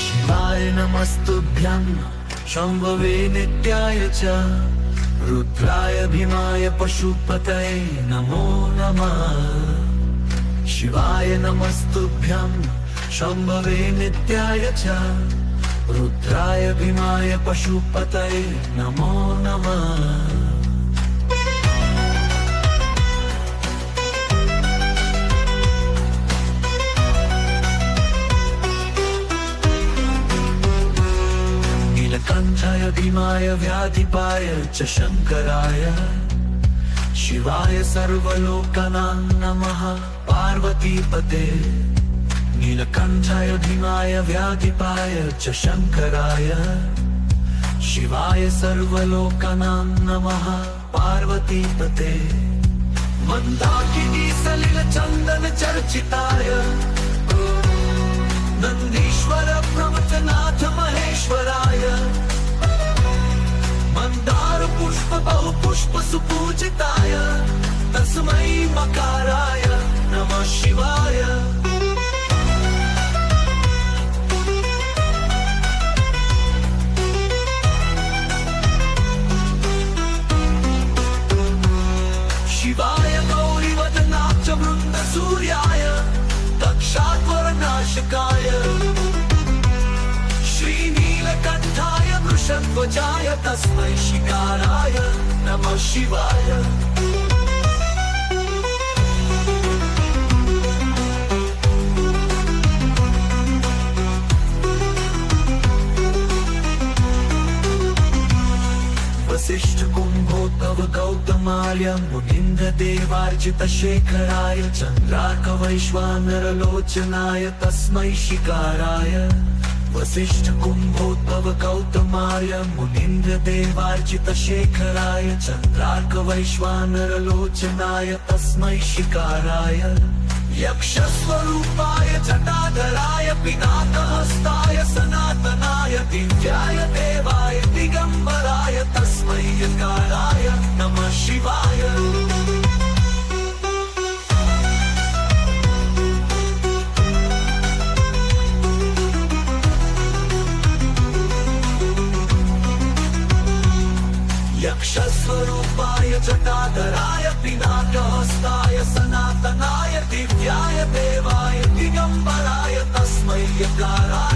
शिवाय नमस्तुभ्यं शम्भवे नित्याय च रुद्राय भीमाय पशुपतये नमो नमः। शिवाय नमस्तुभ्यं शम्भवे नित्याय च रुद्राय भीमाय पशुपतये नमो नमः। नीलकण्ठाय भीमाय व्याधिपाय च शङ्कराय शिवाय सर्वलोकानां नमः पार्वतीपते। नीलकण्ठाय भीमाय व्याधिपाय च शङ्कराय शिवाय सर्वलोकानां नमः पार्वतीपते। मन्दाकिनी सलिल चन्दन चर्चिताय नन्दीश्वर प्रमथनाथ महेश्वराय मंदार पुष्प बहु पुष्प सुपूजिताय तस्मै मकाराय नमः शिवाय। शिवाय गौरीवदनाथ वृन्द सूर्याय दक्षाध्वरनाशकाय श्रीनीलकण्ठाय वृषध्वजाय तस्मै शिकाराय नमः शिवाय। वसिष्ठ कुम्भोद्भव गौतमार्य मुनीन्द्र देवार्चित शेखराय चन्द्रार्क वैश्वानरलोचनाय तस्मै शिकाराय। वसिष्ठ कुम्भोद्भव गौतमार्य मुनीन्द्र देवार्चित शेखराय चन्द्रार्क वैश्वानरलोचनाय तस्मै शिकाराय। यक्षस्वरूपाय जटाधराय पिनाकहस्ताय सनातनाय दिव्याय देवाय दिगंबराय तस्मै यकाराय नमः शिवाय। यक्षस्वरूपाय जटाधराय पिनाकहस्ताय सनातनाय दिव्याय देवाय दिगंबराय तस्मै यकाराय